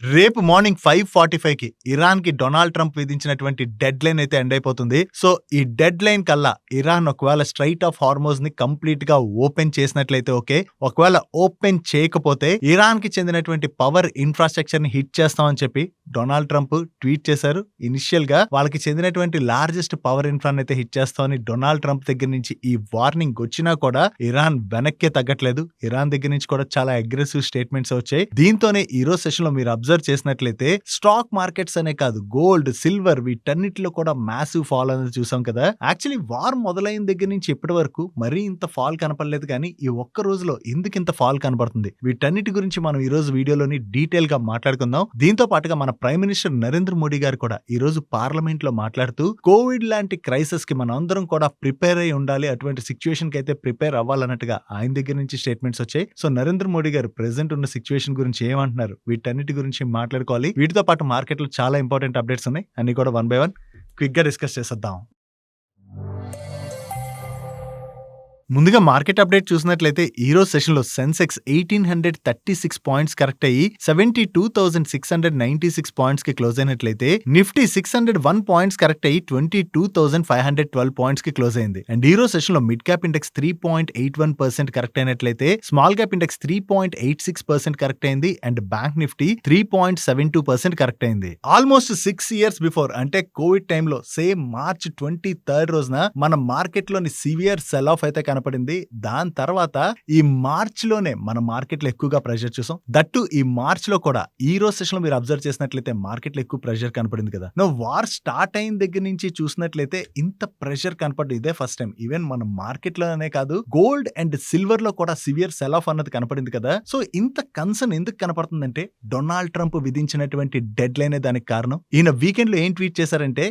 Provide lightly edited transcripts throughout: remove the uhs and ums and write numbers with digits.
రేపు morning 5:45కి ఇరాన్‌కి Donald Trump విధించినటువంటి deadline అయితే end అయిపోతుంది. సో, ఈ డెడ్‌లైన్ కల్లా ఇరాన్ ఒకవేళ స్ట్రెయిట్ ఆఫ్ హార్మోజ్‌ని కంప్లీట్‌గా ఓపెన్ చేసినట్లయితే ఓకే. ఒకవేళ ఓపెన్ చేయకపోతే ఇరాన్‌కి చెందినటువంటి పవర్ ఇన్‌ఫ్రాస్ట్రక్చర్‌ని హిట్ చేస్తామని చెప్పి డొనాల్డ్ ట్రంప్ ట్వీట్ చేశారు. ఇనిషియల్‌గా వాళ్ళకి చెందినటువంటి లార్జెస్ట్ పవర్ ఇన్‌ఫ్రాని అయితే హిట్ చేస్తామని డొనాల్డ్ ట్రంప్ దగ్గర నుంచి ఈ వార్నింగ్ వచ్చినా కూడా ఇరాన్ వెనక్కే తగ్గట్లేదు. ఇరాన్ దగ్గర నుంచి కూడా చాలా అగ్రెసివ్ స్టేట్మెంట్స్ వచ్చాయి. దీంతోనే ఈ రోజు సెషన్‌లో మీరు అబ్జర్వ్ చేసినట్లయితే స్టాక్ మార్కెట్స్ అనే కాదు గోల్డ్, సిల్వర్ వీటన్నిటిలో కూడా మాసివ్ ఫాల్ అనేది చూసాం కదా. యాక్చువల్లీ వార్ మొదలైన దగ్గర నుంచి ఇప్పటి వరకు మరీ ఇంత ఫాల్ కనపడలేదు కానీ ఈ ఒక్క రోజులో ఎందుకు ఇంత ఫాల్ కనబడుతుంది వీటన్నిటి గురించి మనం ఈ రోజు వీడియోలోని డీటెయిల్ గా మాట్లాడుకుందాం. దీంతో పాటుగా మన ప్రైమ్ మినిస్టర్ నరేంద్ర మోడీ గారు కూడా ఈ రోజు పార్లమెంట్ లో మాట్లాడుతూ కోవిడ్ లాంటి క్రైసిస్ కి మనం అందరం కూడా ప్రిపేర్ అయి ఉండాలి, అటువంటి సిచ్యువేషన్ కి అయితే ప్రిపేర్ అవ్వాలన్నట్టుగా ఆయన దగ్గర నుంచి స్టేట్మెంట్స్ వచ్చాయి. సో నరేంద్ర మోడీ గారు ప్రెసెంట్ ఉన్న సిచ్యువేషన్ గురించి ఏమంటున్నారు వీటన్నిటి గురించి మాట్లాడుకోవాలి. వీటితో పాటు మార్కెట్ లో చాలా ఇంపార్టెంట్ అప్డేట్స్ ఉన్నాయి, అన్ని కూడా వన్ బై వన్ క్విక్ గా డిస్కస్ చేసేద్దాం. ముందుగా మార్కెట్ అప్డేట్ చూసినట్లయితే ఈ రోజు సెషన్ లో సెన్సెక్స్ 1836 పాయింట్స్ కరెక్ట్ అయ్యి 72,696 పాయింట్స్ కి క్లోజ్ అయినట్లయితే నిఫ్టీ 601 పాయింట్స్ కరెక్ట్ అయ్యి 22,512 పాయింట్స్ కి క్లోజ్ అయింది. అండ్ ఈ రోజు సెషన్ లో మిడ్ క్యాప్ ఇండెక్స్ 3.81% కరెక్ట్ అయినట్లయితే స్మాల్ క్యాప్ ఇండెక్స్ 3.86% కరెక్ట్ అయింది. అండ్ బ్యాంక్ నిఫ్టీ 3.72% కరెక్ట్ అయింది. ఆల్మోస్ట్ 6 years బిఫోర్ అంటే కోవిడ్ టైంలో సేమ్ మార్చ్ 23rd రోజున మన మార్కెట్ లోని సివియర్ సెల్ ఆఫ్ అయితే కనపడింది. దాని తర్వాత ఈ మార్చ్ లోనే మన మార్కెట్ లో ఎక్కువగా ప్రెషర్ చూసాం. దట్టు ఈ మార్చ్ లో కూడా ఈ రోజు సెషన్ లో మీరు అబ్జర్వ్ చేసినట్లయితే మార్కెట్ లో ఎక్కువ ప్రెషర్ కనపడింది కదా. వార్ స్టార్ట్ అయిన దగ్గర నుంచి చూసినట్లయితే ఇంత ప్రెషర్ కనపడింది ఇదే ఫస్ట్ టైం. ఈవెన్ మన మార్కెట్ లోనే కాదు గోల్డ్ అండ్ సిల్వర్ లో కూడా సివియర్ సెల్ ఆఫ్ అన్నది కనపడింది కదా. సో ఇంత కన్సర్న్ ఎందుకు కనపడుతుందంటే డొనాల్డ్ ట్రంప్ విధించినటువంటి డెడ్ లైన్ దానికి కారణం. ఈయన వీకెండ్ లో ఏం ట్వీట్ చేశారంటే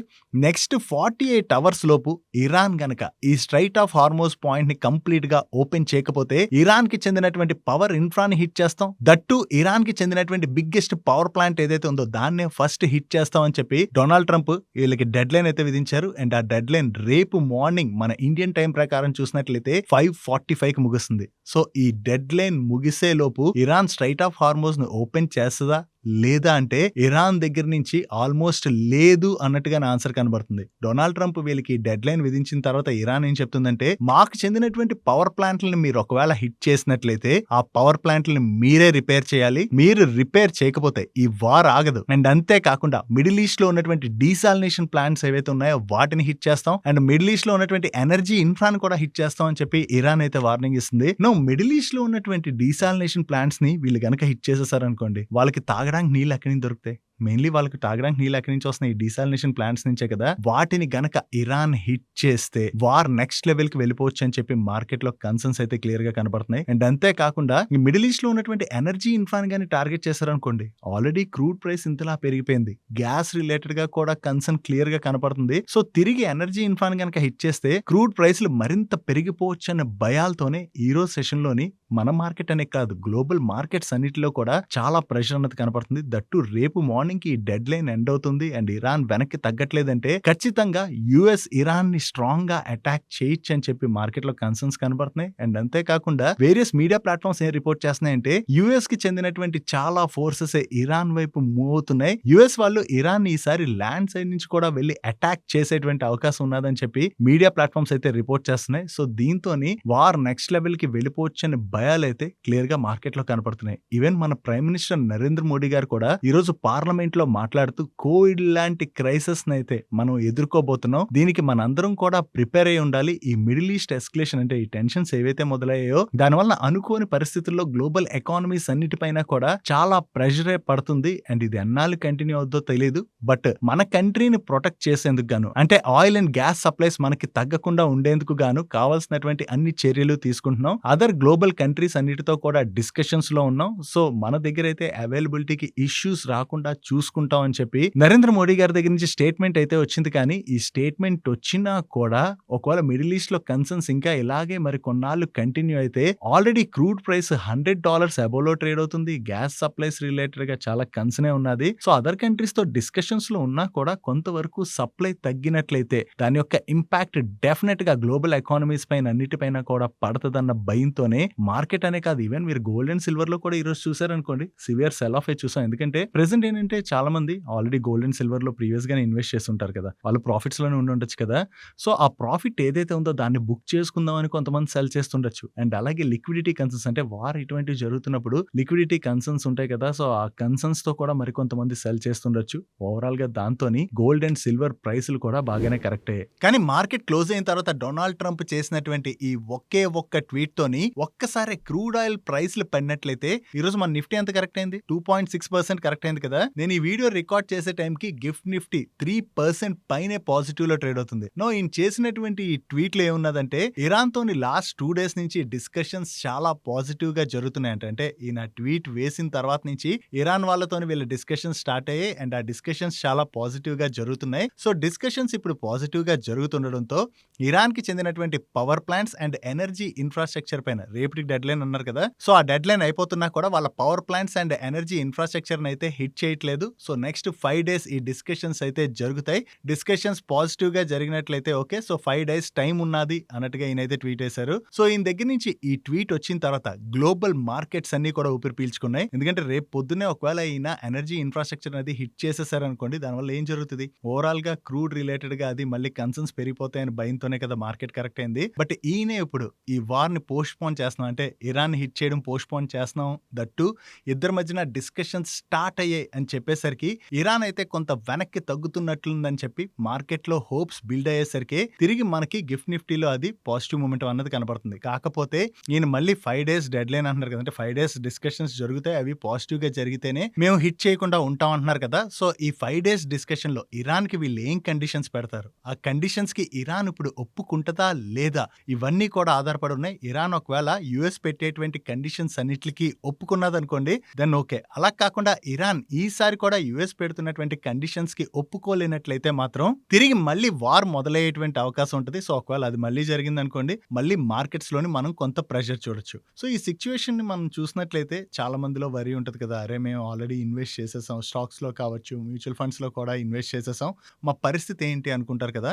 నెక్స్ట్ 48 hours లోపు ఇరాన్ గనక ఈ స్ట్రైట్ ఆఫ్ హార్మోజ్ పాయింట్ ని కంప్లీట్ గా ఓపెన్ చేయకపోతే ఇరాన్ కి చెందినటువంటి పవర్ ఇన్ఫ్రాని హిట్ చేస్తాం. దట్టు ఇరాన్ కి చెందినటువంటి బిగ్గెస్ట్ పవర్ ప్లాంట్ ఏదైతే ఉందో దాన్నే ఫస్ట్ హిట్ చేస్తాం అని చెప్పి డొనాల్డ్ ట్రంప్ వీళ్ళకి డెడ్ లైన్ అయితే విధించారు. అండ్ ఆ డెడ్ లైన్ రేపు మార్నింగ్ మన ఇండియన్ టైం ప్రకారం చూసినట్లయితే 5:45 కి ముగుస్తుంది. సో ఈ డెడ్ లైన్ ముగిసే లోపు ఇరాన్ స్ట్రైట్ ఆఫ్ హార్మోజ్ ను ఓపెన్ చేస్తుందా లేదా అంటే ఇరాన్ దగ్గర నుంచి ఆల్మోస్ట్ లేదు అన్నట్టుగా ఆన్సర్ కనబడుతుంది. డొనాల్డ్ ట్రంప్ వీళ్ళకి డెడ్ లైన్ విధించిన తర్వాత ఇరాన్ ఏం చెప్తుందంటే మాకు చెందినటువంటి పవర్ ప్లాంట్లను మీరు ఒకవేళ హిట్ చేసినట్లయితే ఆ పవర్ ప్లాంట్లను మీరే రిపేర్ చేయాలి, మీరు రిపేర్ చేయకపోతే ఈ వార్ ఆగదు. అండ్ అంతేకాకుండా మిడిల్ ఈస్ట్ లో ఉన్నటువంటి డీసాలినేషన్ ప్లాంట్స్ ఏవైతే ఉన్నాయో వాటిని హిట్ చేస్తాం. అండ్ మిడిల్ ఈస్ట్ లో ఉన్నటువంటి ఎనర్జీ ఇన్ఫ్రాను కూడా హిట్ చేస్తాం అని చెప్పి ఇరాన్ అయితే వార్నింగ్ ఇస్తుంది. మిడిల్ ఈస్ట్ లో ఉన్నటువంటి డీసాలినేషన్ ప్లాంట్స్ ని వీళ్ళు గనక హిట్ చేసేసారనుకోండి వాళ్ళకి తాగడానికి నీళ్ళు ఎక్కడి నుంచి దొరుకుతాయి? మెయిన్లీ వాళ్ళకి తాగడానికి నీళ్ళు ఎక్కడి నుంచి వస్తున్నాయి? ఈ డీసాలినేషన్ ప్లాంట్స్ నుంచే కదా. వాటిని గనక ఇరాన్ హిట్ చేస్తే వార్ నెక్స్ట్ లెవెల్ కి వెళ్ళిపోవచ్చు అని చెప్పి మార్కెట్ లో కన్సర్న్స్ అయితే క్లియర్ గా కనబడుతున్నాయి. అండ్ అంతేకాకుండా ఈ మిడిల్ ఈస్ట్ లో ఉన్నటువంటి ఎనర్జీ ఇన్ఫ్రాన్ గానీ టార్గెట్ చేశారనుకోండి ఆల్రెడీ క్రూడ్ ప్రైస్ ఇంతలా పెరిగిపోయింది. గ్యాస్ రిలేటెడ్ గా కూడా కన్సర్న్ క్లియర్ గా కనబడుతుంది. సో తిరిగి ఎనర్జీ ఇన్ఫ్రాన్ గనక హిట్ చేస్తే క్రూడ్ ప్రైస్లు మరింత పెరిగిపోవచ్చు అనే భయాలతోనే ఈ రోజు సెషన్ లోని మన మార్కెట్ అనే కాదు గ్లోబల్ మార్కెట్స్ అన్నిటిలో కూడా చాలా ప్రెషర్ అన్నది కనపడుతుంది. దట్టు రేపు మార్నింగ్ కి డెడ్ లైన్ ఎండ్ అవుతుంది అండ్ ఇరాన్ వెనక్కి తగ్గట్లేదంటే ఖచ్చితంగా యుఎస్ ఇరాన్ ని స్ట్రాంగ్ గా అటాక్ చేయొచ్చు అని చెప్పి మార్కెట్ లో కన్సర్న్స్ కనబడుతున్నాయి. అండ్ అంతేకాకుండా వేరియస్ మీడియా ప్లాట్ఫామ్స్ ఏం రిపోర్ట్ చేస్తున్నాయంటే యుఎస్ కి చెందినటువంటి చాలా ఫోర్సెస్ ఇరాన్ వైపు మూవ్ అవుతున్నాయి. యుఎస్ వాళ్ళు ఇరాన్ ఈసారి ల్యాండ్ సైడ్ నుంచి కూడా వెళ్లి అటాక్ చేసేటువంటి అవకాశం ఉన్నదని చెప్పి మీడియా ప్లాట్ఫామ్స్ అయితే రిపోర్ట్ చేస్తున్నాయి. సో దీంతోని వార్ నెక్స్ట్ లెవెల్ కి వెళ్ళిపోవచ్చు అనే భయాలు అయితే క్లియర్ గా మార్కెట్ లో కనపడుతున్నాయి. ఈవెన్ మన ప్రైమ్ మినిస్టర్ నరేంద్ర మోడీ గారు కూడా ఈ రోజు పార్లమెంట్ లో మాట్లాడుతూ కోవిడ్ లాంటి క్రైసిస్ అయితే మనం ఎదుర్కోబోతున్నాం, దీనికి మనందరం కూడా ప్రిపేర్ అయి ఉండాలి. ఈ మిడిల్ ఈస్ట్ ఎస్కలేషన్ అంటే ఈ టెన్షన్స్ ఏవైతే మొదలయ్యాయో దానివల్ల అనుకోని పరిస్థితుల్లో గ్లోబల్ ఎకానమీస్ అన్నిటిపైన కూడా చాలా ప్రెషర్ పడుతుంది. అండ్ ఇది ఎన్నాళ్ళు కంటిన్యూ అవుతుందో తెలియదు. బట్ మన కంట్రీని ప్రొటెక్ట్ చేసేందుకు గాను అంటే ఆయిల్ అండ్ గ్యాస్ సప్లైస్ మనకి తగ్గకుండా ఉండేందుకు గాను కావాల్సినటువంటి అన్ని చర్యలు తీసుకుంటున్నాం. అదర్ గ్లోబల్ కంట్రీస్ అన్నిటితో కూడా డిస్కషన్స్ లో ఉన్నాం. సో మన దగ్గర అయితే అవైలబిలిటీకి ఇష్యూస్ రాకుండా చూసుకుంటాం అని చెప్పి నరేంద్ర మోడీ గారి దగ్గర నుంచి స్టేట్మెంట్ అయితే వచ్చింది. కానీ ఈ స్టేట్మెంట్ వచ్చినా కూడా ఒకవేళ మిడిల్ ఈస్ట్ లో కన్సర్న్స్ ఇంకా ఇలాగే మరి కొన్నాళ్ళు కంటిన్యూ అయితే ఆల్రెడీ క్రూడ్ ప్రైస్ $100 అబోవ్ లో ట్రేడ్ అవుతుంది. గ్యాస్ సప్లైస్ రిలేటెడ్ గా చాలా కన్సర్న్ ఉన్నది. సో అదర్ కంట్రీస్ తో డిస్కషన్స్ లో ఉన్నా కూడా కొంతవరకు సప్లై తగ్గినట్లయితే దాని యొక్క ఇంపాక్ట్ డెఫినెట్ గా గ్లోబల్ ఎకానమీస్ పైన అన్నిటిపైన కూడా పడుతుందన్న భయంతోనే మార్కెట్ అనే కాదు, ఈవెన్ మీరు గోల్డ్ అండ్ సిల్వర్‌లో కూడా ఈరోజు చూసారనుకోండి సివియర్ సెల్ ఆఫే చూసాం. ఎందుకంటే ప్రెజెంట్ ఏంటంటే చాలా మంది ఆల్రెడీ గోల్డ్ అండ్ సిల్వర్‌లో ప్రీవియస్‌గానే ఇన్వెస్ట్ చేసుంటారు కదా! వాళ్ళు ప్రాఫిట్స్‌లోనే ఉండుండొచ్చు కదా! సో, ఆ ప్రాఫిట్ ఏదైతే ఉందో దాన్ని బుక్ చేసుకుందాం అని కొంతమంది సెల్ చేస్తుండొచ్చు. అండ్ అలాగే లిక్విడిటీ కన్సర్న్స్ అంటే వార్ ఇటువంటివి జరుగుతున్నప్పుడు లిక్విడిటీ కన్సర్న్స్ ఉంటాయి కదా! సో, ఆ కన్సర్న్స్‌తో కూడా మరికొంతమంది సెల్ చేస్తుండొచ్చు. ఓవరాల్‌గా దాంతోని గోల్డ్ అండ్ సిల్వర్ ప్రైస్‌లు కూడా బాగానే కరెక్ట్ అయ్యాయి. కానీ మార్కెట్ క్లోజ్ అయిన తర్వాత డొనాల్డ్ ట్రంప్ చేసినటువంటి ఈ ఒకే ఒక్క ట్వీట్‌తోని ఒక్కసారే క్రూడ్ ఆయిల్ ప్రైస్‌లు పడినట్లయితే ఈరోజు మన నిఫ్టీ ఎంత కరెక్ట్ అయింది? 2.6% కరెక్ట్ అయింది కదా! నేను ఈ వీడియో రికార్డ్ చేసే టైంకి గిఫ్ట్ నిఫ్టీ 3% పైనే పాజిటివ్‌లో ట్రేడ్ అవుతుంది. ఈయన చేసినటువంటి ఈ ట్వీట్‌లో ఏమున్నదంటే ఇరాన్‌తోని లాస్ట్ 2 డేస్ నుంచి డిస్కషన్స్ చాలా పాజిటివ్‌గా జరుగుతున్నాయంట. అంటే ఈయన ట్వీట్ వేసిన తర్వాత నుంచి ఇరాన్ వాళ్ళతోని వీళ్ళ డిస్కషన్స్ స్టార్ట్ అయ్యాయి. అండ్ ఆ డిస్కషన్స్ చాలా పాజిటివ్‌గా జరుగుతున్నాయి. సో, డిస్కషన్స్ ఇప్పుడు పాజిటివ్‌గా జరుగుతుండడంతో ఇరాన్‌కి చెందినటువంటి power plants and energy infrastructure పైన రేపటికి డెడ్‌లైన్ అన్నారు కదా! సో, ఆ డెడ్‌లైన్ అయిపోతున్నా కూడా వాళ్ళ పవర్ ప్లాంట్స్ అండ్ ఎనర్జీ ఇన్‌ఫ్రాస్ట్రక్చర్‌ని అయితే హిట్ చేయట్లేదు. సో, నెక్స్ట్ 5 డేస్ ఈ డిస్కషన్స్ అయితే జరుగుతాయి. డిస్కషన్స్ పాజిటివ్‌గా జరిగినట్లయితే ఓకే. సో, 5 డేస్ టైం ఉన్నది అన్నట్టుగా ఈయనైతే ట్వీట్ చేశారు. సో, ఈయన దగ్గర నుంచి ఈ ట్వీట్ వచ్చిన తర్వాత గ్లోబల్ మార్కెట్స్ అన్నీ కూడా ఊపిరి పీల్చుకున్నాయి. ఎందుకంటే రేపు పొద్దున్నే ఒకవేళ ఈయన ఎనర్జీ ఇన్‌ఫ్రాస్ట్రక్చర్ అనేది హిట్ చేసేసారనుకోండి దానివల్ల ఏం జరుగుతది? ఓవరాల్‌గా క్రూడ్ రిలేటెడ్‌గా అది మళ్ళీ కన్సర్న్స్ పెరిగిపోతాయని భయంతోనే కదా మార్కెట్ కరెక్ట్ అయింది. బట్ ఈయనే ఇప్పుడు ఈ వార్‌ని పోస్ట్‌పోన్ చేస్తున్నాం. అంటే ఇరాన్‌ని హిట్ చేయడం పోస్ట్‌పోన్ చేస్తున్నాం. దట్టు ఇద్దరి మధ్యన డిస్కషన్స్ స్టార్ట్ అయ్యాయి అని చెప్పేసరికి ఇరాన్ అయితే కొంత వెనక్కి తగ్గుతున్నట్లుందని చెప్పి మార్కెట్‌లో హోప్స్ బిల్డ్ అయ్యేసరికి తిరిగి మనకి గిఫ్ట్ నిఫ్టీలో అది పాజిటివ్ మొమెంటం అన్నది కనపడుతుంది. కాకపోతే ఈయన మళ్ళీ 5 డేస్ డెడ్‌లైన్ అంటున్నారు కదా! అంటే 5 డేస్ డిస్కషన్స్ జరుగుతాయి. అవి పాజిటివ్‌గా జరిగితేనే మేము హిట్ చేయకుండా ఉంటాం అంటున్నారు కదా! సో, ఈ 5 డేస్ డిస్కషన్‌లో ఇరాన్‌కి వీళ్ళు ఏం కండిషన్స్ పెడతారు? ఆ కండిషన్స్‌కి ఇరాన్ ఇప్పుడు ఒప్పుకుంటదా? లేదా? ఇవన్నీ కూడా ఆధారపడి ఉన్నాయి. ఇరాన్ ఒకవేళ యూఎస్ పెట్టేటువంటి కండిషన్స్ అన్నిట్లికి ఒప్పుకున్నదనుకోండి దెన్ ఓకే. అలా కాకుండా ఇరాన్ ఈసారి కూడా యూఎస్ పెడుతున్నటువంటి కండిషన్స్‌కి ఒప్పుకోలేనట్లయితే మాత్రం తిరిగి మళ్ళీ వార్ మొదలయ్యేటువంటి అవకాశం ఉంటది. సో, ఒకవేళ అది మళ్ళీ జరిగిందనుకోండి మళ్ళీ మార్కెట్స్‌లోని మనం కొంత ప్రెషర్ చూడొచ్చు. సో, ఈ సిట్యుయేషన్‌ని మనం చూసినట్లయితే చాలా మందిలో వరీ ఉంటది కదా! అరే! మేము ఆల్రెడీ ఇన్వెస్ట్ చేసేసాం. స్టాక్స్‌లో కావచ్చు, మ్యూచువల్ ఫండ్స్‌లో కూడా ఇన్వెస్ట్ చేసేసాం. మా పరిస్థితి ఏంటి అనుకుంటారు కదా!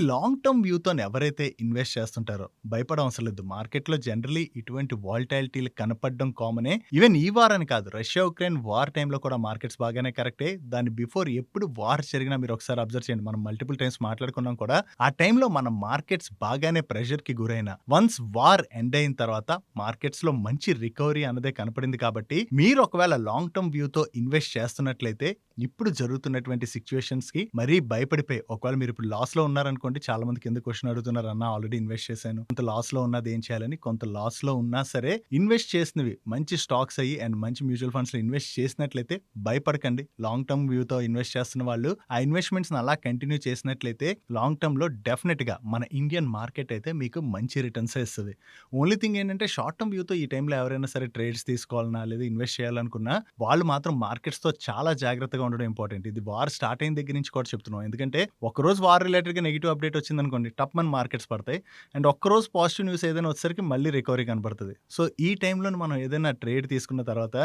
లాంగ్ టర్మ్ వ్యూతోని ఎవరైతే ఇన్వెస్ట్ చేస్తుంటారో భయపడవసరం లేదు. మార్కెట్‌లో జనరల్లీ ఇటువంటి వాలటాలిటీలు కనపడడం కామనే. ఈవెన్ ఈ వార్ అని కాదు. రష్యా, ఉక్రెయిన్ వార్ టైమ్‌లో కూడా మార్కెట్స్ బాగానే కరెక్టే. దాని బిఫోర్ ఎప్పుడు వార్ జరిగినా మీరు ఒకసారి అబ్జర్వ్ చేయండి. మనం మల్టిపుల్ టైమ్స్ మాట్లాడుకున్నాం కూడా. ఆ టైంలో మన మార్కెట్స్ బాగానే ప్రెషర్‌కి గురైన వన్స్ వార్ ఎండ్ అయిన తర్వాత మార్కెట్స్‌లో మంచి రికవరీ అన్నదే కనపడింది కాబట్టి మీరు ఒకవేళ లాంగ్ టర్మ్ వ్యూతో ఇన్వెస్ట్ చేస్తున్నట్లయితే ఇప్పుడు జరుగుతున్నటువంటి సిట్యుయేషన్స్‌కి మరీ భయపడిపోయి ఒకవేళ మీరు ఇప్పుడు లాస్‌లో ఉన్నారనుకోండి చాలా మంది కింద క్వెషన్ అడుగుతున్నారు. అన్న ఆల్రెడీ ఇన్వెస్ట్ చేశాను. కొంత లాస్‌లో ఉన్నది ఏం చేయాలని. కొంత లాస్‌లో ఉన్నా సరే ఇన్వెస్ట్ చేసినవి మంచి స్టాక్స్ అయ్యి అండ్ మంచి మ్యూచువల్ ఫండ్స్‌లో ఇన్వెస్ట్ చేసినట్లయితే భయపడకండి. లాంగ్ టర్మ్ వ్యూతో ఇన్వెస్ట్ చేస్తున్న వాళ్ళు ఆ ఇన్వెస్ట్‌మెంట్స్‌ని అలా కంటిన్యూ చేసినట్లయితే లాంగ్ టర్మ్‌లో డెఫినిట్‌గా మన ఇండియన్ మార్కెట్ అయితే మీకు మంచి రిటర్న్సే ఇస్తది. ఓన్లీ థింగ్ ఏంటంటే షార్ట్ టర్మ్ వ్యూతో ఈ టైంలో ఎవరైనా సరే ట్రేడ్స్ తీసుకోవాలన్నా లేదా ఇన్వెస్ట్ చేయాలనుకున్నా వాళ్ళు మాత్రం మార్కెట్స్‌తో చాలా జాగ్రత్తగా ఉండడం ఇంపార్టెంట్. ఇది వార్ స్టార్ట్ అయిన దగ్గర నుంచి కూడా చెప్తున్నాం. ఎందుకంటే ఒకరోజు వార్ రిలేటెడ్‌గా నెగెటివ్ అప్డేట్ వచ్చిందనుకోండి టప్‌మని మార్కెట్స్ పడతాయి. అండ్ ఒక్కరోజు పాజిటివ్ న్యూస్ ఏదైనా వచ్చేసరికి మళ్ళీ రికవరీ కనపడుతది. సో, ఈ టైంలోనే మనం ఏదైనా ట్రేడ్ తీసుకున్న తర్వాత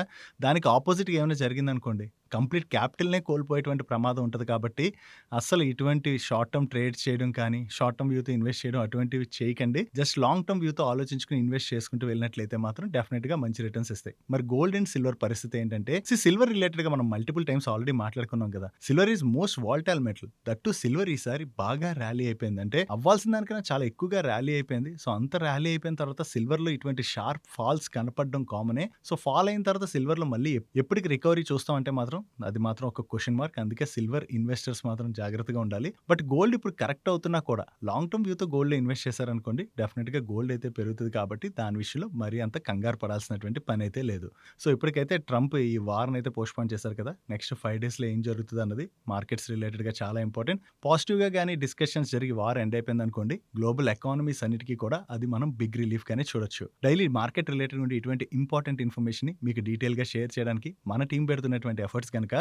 దానికి అపోజిట్‌గా ఏమైనా జరిగిందనుకోండి కంప్లీట్ క్యాపిటల్‌నే కోల్పోయేటువంటి ప్రమాదం ఉంటది కాబట్టి అస్సలు ఇటువంటి షార్ట్ టర్మ్ ట్రేడ్స్ చేయడం కానీ, షార్ట్ టర్మ్ వ్యూతో ఇన్వెస్ట్ చేయడం అటువంటివి చేయకండి. జస్ట్ లాంగ్ టర్మ్ వ్యూతో ఆలోచించుకొని ఇన్వెస్ట్ చేసుకుంటూ వెళ్ళినట్లయితే మాత్రం డెఫినిట్‌గా మంచి రిటర్న్స్ ఇస్తాయి. మరి గోల్డ్ అండ్ సిల్వర్ పరిస్థితి ఏంటంటే సిల్వర్ రిలేటెడ్‌గా మనం మల్టిపుల్ టైమ్స్ ఆల్రెడీ మాట్లాడుకున్నాం కదా! Silver is most volatile metal. That to silver ఈసారి బాగా ర్యాలీ అయిపోయింది. అంటే అవ్వాల్సిన దానికన్నా చాలా ఎక్కువగా ర్యాలీ అయిపోయింది. సో, అంత ర్యాలీ అయిపోయిన తర్వాత సిల్వర్‌లో ఇటువంటి షార్ప్ ఫాల్స్ కనపడడం కామనే. సో, ఫాల్ అయిన తర్వాత సిల్వర్‌లో మళ్ళీ ఎప్పటికి రికవరీ చూస్తాం అంటే మాత్రం అది మాత్రం ఒక క్వెషన్ మార్క్. అందుకే సిల్వర్ ఇన్వెస్టర్స్ మాత్రం జాగ్రత్తగా ఉండాలి. బట్ గోల్డ్ ఇప్పుడు కరెక్ట్ అవుతున్నా కూడా లాంగ్ టర్మ్ వ్యూతో గోల్డ్‌లో ఇన్వెస్ట్ చేశారనుకోండి డెఫినిట్‌గా గోల్డ్ అయితే పెరుగుతది కాబట్టి దాని విషయంలో మరీ అంత కంగారు పడాల్సినటువంటి పనైతే లేదు. సో, ఇప్పటికైతే ట్రంప్ ఈ వార్‌ని అయితే పోస్ట్‌పోన్ చేశారు కదా! నెక్స్ట్ 5 డేస్‌లో ఏం జరుగుతదన్నది మార్కెట్స్ రిలేటెడ్‌గా చాలా ఇంపార్టెంట్. పాజిటివ్‌గా గాని డిస్కషన్స్ జరిగి వార్ ఎండ్ అయిపోయిందనుకోండి గ్లోబల్ ఎకానమీస్ అన్నిటికి కూడా అది మనం బిగ్ రిలీఫ్ గానే చూడొచ్చు. డైలీ మార్కెట్ రిలేటెడ్ నుండి ఇటువంటి ఇంపార్టెంట్ ఇన్ఫర్మేషన్‌ని మీకు డీటెయిల్‌గా షేర్ చేయడానికి మన టీమ్ పెడుతున్నటువంటి ఎఫర్ట్స్ కనుక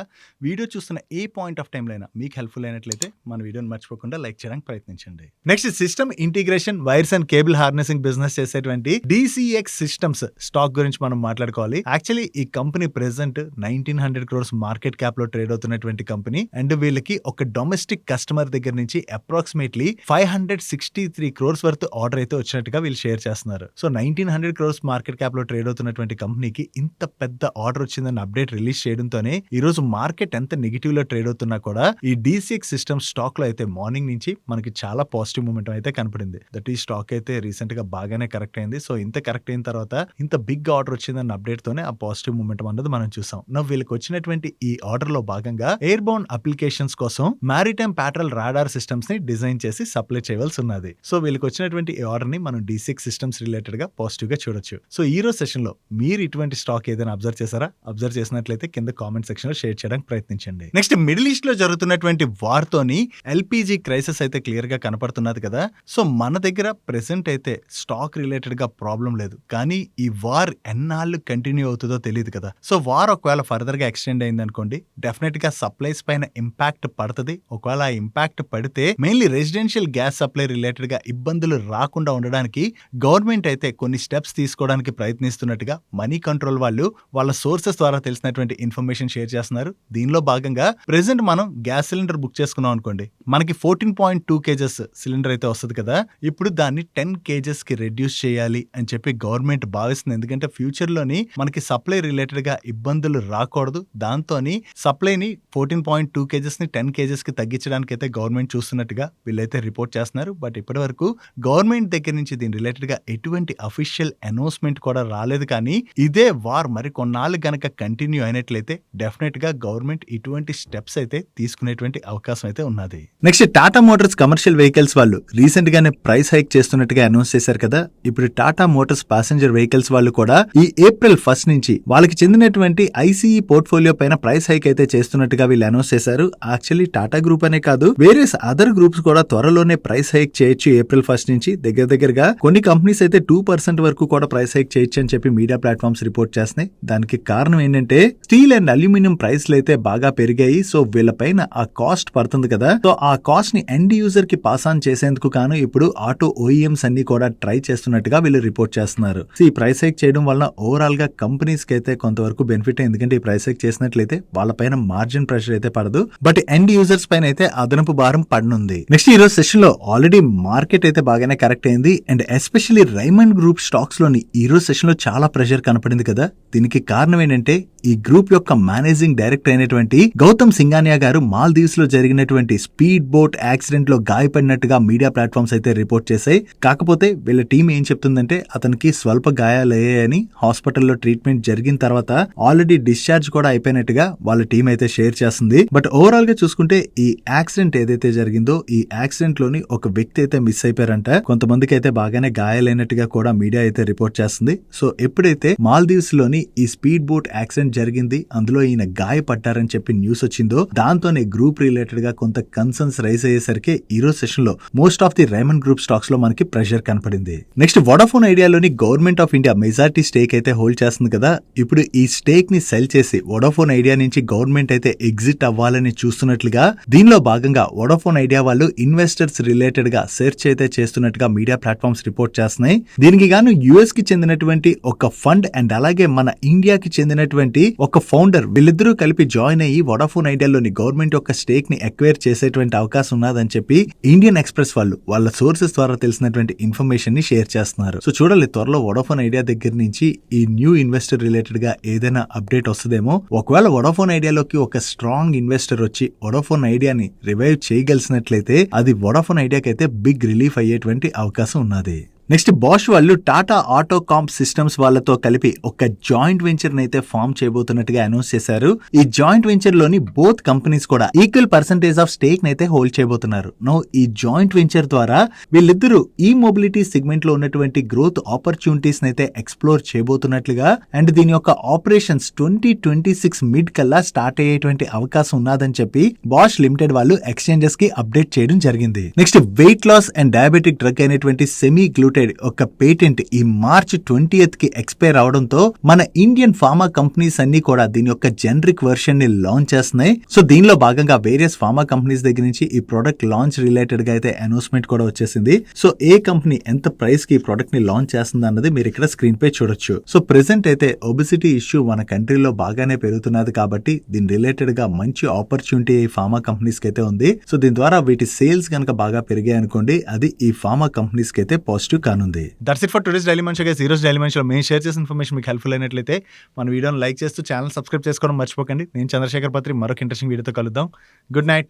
వీడియో చూస్తున్న ఏ పాయింట్ ఆఫ్ టైంలో అయినా మీకు హెల్ప్ఫుల్ అయినట్లయితే మన వీడియోని మర్చిపోకుండా లైక్ చేయడానికి ప్రయత్నించండి. Next system integration, wires and cable harnessing business చేసేటువంటి DCX సిస్టమ్స్ స్టాక్ గురించి మనం మాట్లాడుకోవాలి. యాక్చువల్లీ ఈ company present 1900 crores market cap లో ట్రేడ్ అవుతున్నటువంటి కంపెనీ అండ్ వీళ్ళకి ఒక డొమెస్టిక్ కస్టమర్ దగ్గర నుంచి అప్రాక్సిమేట్లీ 563 crores వరకు ఆర్డర్ అయితే వచ్చినట్టుగా వీళ్ళు షేర్ చేస్తున్నారు. సో 1900 crores మార్కెట్ క్యాప్ లో ట్రేడ్ అవుతున్నటువంటి కంపెనీకి ఇంత పెద్ద ఆర్డర్ వచ్చిందని అప్డేట్ రిలీజ్ చేయడంతోనే ఈ రోజు మార్కెట్ ఎంత నెగిటివ్ లో ట్రేడ్ అవుతున్నా కూడా ఈ DCX సిస్టమ్ స్టాక్ లో అయితే మార్నింగ్ నుంచి మనకి చాలా పాజిటివ్ మూమెంట్ అయితే కనపడింది. దట్ ఈ స్టాక్ అయితే రీసెంట్ గా బాగానే కరెక్ట్ అయింది. సో ఇంత కరెక్ట్ అయిన తర్వాత ఇంత బిగ్ ఆర్డర్ వచ్చిందన్న అప్డేట్ తోనే ఆ పాజిటివ్ మూమెంట్ అన్నది మనం చూసాం. వీళ్ళకి వచ్చినటువంటి ఈ ఆర్డర్ లో భాగంగా ఎయిర్ బౌండ్ అప్లికేషన్స్ కోసం మారిటైమ్ ప్యాట్రల్ రాడార్ సిస్టమ్స్ ని డిజైన్ చేసి సప్లై చేయవలసి ఉన్నది. సో వీళ్ళకి వచ్చినటువంటి ఈ ఆర్డర్ ని మనం DCX సిస్టమ్స్ రిలేటెడ్ గా పాజిటివ్ గా చూడొచ్చు. సో ఈ రోజు సెషన్ లో మీరు ఇటువంటి స్టాక్ ఏదైనా అబ్జర్వ్ చేశారా? అబ్జర్వ్ చేసినట్లయితే కింద కామెంట్ సెక్షన్ లో షేర్ చేయడానికి ప్రయత్నించండి. నెక్స్ట్ మిడిల్ ఈస్ట్ లో జరుగుతున్నటువంటి వార్ తోని LPG క్రైసిస్ అయితే క్లియర్ గా కనపడుతున్నది కదా. సో మన దగ్గర ప్రెసెంట్ అయితే స్టాక్ రిలేటెడ్ గా ప్రాబ్లం లేదు, కానీ ఈ వార్ ఎన్నాళ్ళు కంటిన్యూ అవుతుందో తెలియదు కదా. సో వార్ ఒకవేళ ఫర్దర్ గా ఎక్స్టెండ్ అయింది అనుకోండి, డెఫినెట్ గా సప్లైస్ పైన ఇంపాక్ట్ పడుతుంది. ఒకవేళ ఆ ఇంపాక్ట్ పడితే mainly residential gas supply related గా ఇబ్బందులు రాకుండా ఉండడానికి గవర్నమెంట్ అయితే కొన్ని స్టెప్స్ తీసుకోవడానికి ప్రయత్నిస్తున్నట్టుగా మనీ కంట్రోల్ వాళ్ళు వాళ్ళ సోర్సెస్ ద్వారా తెలిసినటువంటి ఇన్ఫర్మేషన్ షేర్ చేస్తున్నారు. దీనిలో భాగంగా ప్రెసెంట్ మనం గ్యాస్ సిలిండర్ బుక్ చేసుకున్నాం అనుకోండి, మనకి 14.2 kgs సిలిండర్ అయితే వస్తుంది కదా. ఇప్పుడు దాన్ని 10 kgs కి రెడ్యూస్ చేయాలి అని చెప్పి గవర్నమెంట్ భావిస్తుంది. ఎందుకంటే ఫ్యూచర్ లోని మనకి సప్లై రిలేటెడ్ గా ఇబ్బందులు రాకూడదు. దాంతోని సప్లైని 14.2 kgs ని 10 kgs కి తగ్గించడానికి అయితే గవర్నమెంట్ చూస్తున్నట్టుగా వీళ్ళైతే రిపోర్ట్ చేస్తున్నారు. బట్ ఇప్పటి వరకు గవర్నమెంట్ దగ్గర నుంచి దీని రిలేటెడ్ గా ఎటువంటి అఫీషియల్ అనౌన్స్మెంట్ కూడా రాలేదు. కానీ ఇదే వార్ మరి కొన్నాళ్ళు గనక కంటిన్యూ అయినట్లయితే డెఫినెట్ గా గవర్నమెంట్ ఇటువంటి స్టెప్స్ అయితే తీసుకునేటువంటి అవకాశం అయితే ఉన్నది. Next Tata Motors commercial vehicles వాళ్ళు రీసెంట్ గానే ప్రైస్ హైక్ చేస్తున్నట్టుగా అనౌన్స్ చేశారు కదా. ఇప్పుడు టాటా మోటార్స్ ప్యాసింజర్ వెహికల్స్ వాళ్ళు కూడా ఈ April 1st నుంచి వాళ్ళకి చెందినటువంటి ICE పోర్ట్ఫోలియో పైన ప్రైస్ హైక్ అయితే చేస్తున్నట్టుగా వీళ్ళు అనౌన్స్ చేశారు. యాక్చువల్లీ టాటా గ్రూప్ అనే కాదు, వేరియస్ అదర్ గ్రూప్స్ కూడా త్వరలోనే ప్రైస్ హైక్ చేయొచ్చు. April 1st నుంచి దగ్గరగా కొన్ని కంపెనీస్ అయితే 2% వరకు కూడా ప్రైస్ హైక్ చేయొచ్చు అని చెప్పి మీడియా ప్లాట్ఫామ్స్ రిపోర్ట్ చేస్తున్నాయి. దానికి కారణం ఏంటంటే స్టీల్ అండ్ అల్యూమినియం ప్రైస్లు అయితే బాగా పెరిగాయి. సో వీళ్ళపైన ఆ కాస్ట్ పడుతుంది కదా. సో ఆ కాస్ట్ ని ఎండ్ యూజర్ కి పాస్ ఆన్ చేసేందుకు గాను ఇప్పుడు ఆటో OEMs అన్ని కూడా ట్రై చేస్తున్నట్టుగా వీళ్ళు రిపోర్ట్ చేస్తున్నారు. సో ఈ ప్రైస్ హైక్ చేయడం వల్ల ఓవరాల్ గా కంపెనీస్ కి అయితే కొంతవరకు బెనిఫిట్. ఎందుకంటే ఈ ప్రైస్ హైక్ చేసినట్లయితే వాళ్ళపైన మార్జిన్ ప్రెషర్ అయితే పడదు, బట్ ఎండ్ యూజర్స్ పైన అయితే అదనపు భారం పడనుంది. నెక్స్ట్ ఈ రోజు సెషన్ లో ఆల్రెడీ మార్కెట్ అయితే బాగానే కరెక్ట్ అయింది. And especially Raymond group stocks లోని ఈ రోజు సెషన్ లో చాలా ప్రెషర్ కనపడింది కదా. దీనికి కారణం ఏంటంటే ఈ గ్రూప్ యొక్క మేనేజింగ్ డైరెక్టర్ అయినటువంటి గౌతమ్ సింఘానియా గారు మాల్దీవ్స్ లో జరిగినటువంటి స్పీడ్ బోట్ యాక్సిడెంట్ లో గాయపడినట్టుగా మీడియా ప్లాట్ఫామ్స్ అయితే రిపోర్ట్ చేశాయి. కాకపోతే వీళ్ళ టీం ఏం చెప్తుందంటే అతనికి స్వల్ప గాయాలయ్యాయని, హాస్పిటల్లో ట్రీట్మెంట్ జరిగిన తర్వాత ఆల్రెడీ డిశ్చార్జ్ కూడా అయిపోయినట్టుగా వాళ్ళ టీం అయితే షేర్ చేస్తుంది. బట్ ఓవరాల్ గా చూసుకుంటే ఈ యాక్సిడెంట్ ఏదైతే జరిగిందో ఈ యాక్సిడెంట్ లోని ఒక వ్యక్తి అయితే మిస్ అయిపోయారంట. కొంతమందికి అయితే బాగానే గాయాలైనట్టుగా కూడా మీడియా అయితే రిపోర్ట్ చేస్తుంది. సో ఎప్పుడైతే మాల్దీవ్స్ లోని ఈ స్పీడ్ బోట్ యాక్సిడెంట్ జరిగింది, అందులో ఈయన గాయపడ్డారని చెప్పి న్యూస్ వచ్చిందో దాంతోనే గ్రూప్ రిలేటెడ్ గా కొంత కన్సర్న్స్ రైజ్ అయ్యేసరికి ఈ రోజు సెషన్ లో most of the Raymond group stocks లో మనకి ప్రెషర్ కనపడింది. నెక్స్ట్ వోడాఫోన్ ఐడియాలోని government of India majority stake అయితే హోల్డ్ చేస్తుంది కదా. ఇప్పుడు ఈ స్టేక్ ని సెల్ చేసి వోడాఫోన్ ఐడియా నుంచి గవర్నమెంట్ అయితే ఎగ్జిట్ అవ్వాలని చూస్తున్నట్లుగా దీనిలో భాగంగా వోడాఫోన్ ఐడియా వాళ్ళు ఇన్వెస్టర్స్ రిలేటెడ్ గా సెర్చ్ అయితే చేస్తున్నట్టుగా మీడియా ప్లాట్ఫామ్స్ రిపోర్ట్ చేస్తున్నాయి. దీనికి గాను యుఎస్ కి చెందినటువంటి ఒక ఫండ్ అండ్ అలాగే మన ఇండియాకి చెందినటువంటి ఒక ఫౌండర్ వీళ్ళిద్దరూ కలిపి జాయిన్ అయ్యి వోడాఫోన్ ఐడియాలోని గవర్నమెంట్ యొక్క స్టేక్ ని ఎక్వైర్ చేసేటువంటి అవకాశం ఉన్నదని చెప్పి ఇండియన్ ఎక్స్ప్రెస్ వాళ్ళు వాళ్ళ సోర్సెస్ ద్వారా తెలిసినటువంటి ఇన్ఫర్మేషన్ ని షేర్ చేస్తున్నారు. సో చూడాలి త్వరలో వోడాఫోన్ ఐడియా దగ్గర నుంచి ఈ న్యూ ఇన్వెస్టర్ రిలేటెడ్ గా ఏదైనా అప్డేట్ వస్తుందేమో. ఒకవేళ వోడాఫోన్ ఐడియాలోకి ఒక స్ట్రాంగ్ ఇన్వెస్టర్ వచ్చి వోడాఫోన్ ఐడియాని రివైవ్ చేయగలిసినట్లయితే అది వోడాఫోన్ ఐడియాకి అయితే బిగ్ రిలీఫ్ అయ్యేటువంటి అవకాశం ఉన్నది. నెక్స్ట్ బాష్ వాళ్ళు టాటా ఆటో కాంప్ సిస్టమ్స్ వాళ్ళతో కలిపి ఒక జాయింట్ వెంచర్ అయితే ఫామ్ చేయబోతున్నట్టుగా అనౌన్స్ చేశారు. ఈ జాయింట్ వెంచర్ లోని బోత్ కంపెనీస్ కూడా ఈక్వల్ పర్సెంటేజ్ ఆఫ్ స్టేక్ అయితే హోల్డ్ చేయబోతున్నారు. నో ఈ జాయింట్ వెంచర్ ద్వారా వీళ్ళిద్దరూ ఈ మొబిలిటీ సెగ్మెంట్ లో ఉన్నటువంటి గ్రోత్ ఆపర్చునిటీస్ అయితే ఎక్స్ప్లోర్ చేయబోతున్నట్లుగా అండ్ దీని యొక్క ఆపరేషన్స్ 2026 మిడ్ కల్లా స్టార్ట్ అయ్యేటువంటి అవకాశం ఉన్నదని చెప్పి బాష్ లిమిటెడ్ వాళ్ళు ఎక్స్చేంజెస్ కి అప్డేట్ చేయడం జరిగింది. Next weight loss and diabetic drug అయినటువంటి సెమీ గ్లూటామైన్ డిస్ట్రిబ్యూటెడ్ ఒక పేటెంట్ ఈ మార్చ్ 20th కి ఎక్స్పైర్ అవడంతో మన ఇండియన్ ఫార్మా కంపెనీస్ అన్ని కూడా దీని యొక్క జనరిక్ వర్షన్ ని లాంచ్ చేస్తున్నాయి. సో దీనిలో భాగంగా వేరియస్ ఫార్మా కంపెనీస్ దగ్గర నుంచి ఈ ప్రొడక్ట్ లాంచ్ రిలేటెడ్ గా అయితే అనౌన్స్మెంట్ కూడా వచ్చేసింది. సో ఏ కంపెనీ ఎంత ప్రైస్ కి ఈ ప్రొడక్ట్ ని లాంచ్ చేస్తుంది అన్నది మీరు ఇక్కడ స్క్రీన్ పై చూడొచ్చు. సో ప్రెసెంట్ అయితే ఒబిసిటీ ఇష్యూ మన కంట్రీలో బాగానే పెరుగుతున్నది కాబట్టి దీని రిలేటెడ్ గా మంచి ఆపర్చునిటీ ఈ ఫార్మా కంపెనీస్ కి అయితే ఉంది. సో దీని ద్వారా వీటి సేల్స్ కనుక బాగా పెరిగాయి అనుకోండి, అది ఈ ఫార్మా కంపెనీస్ కి అయితే పాజిటివ్ కానుంది. That's it for today's daily munch guys. ఈ రోజు డైలీ మంచ్ లో మేము షేర్ చేసిన ఇన్ఫర్మేషన్ మీకు హెల్ప్ఫుల్ అయినట్లయితే మన వీడియోని లైక్ చేస్తూ ఛానల్ సబ్స్క్రైబ్ చేసుకోవడం మర్చిపోకండి. నేను చంద్రశేఖర్ పత్రి మరొక ఇంట్రెస్టింగ్ వీడియోతో కలుద్దాం. Good night.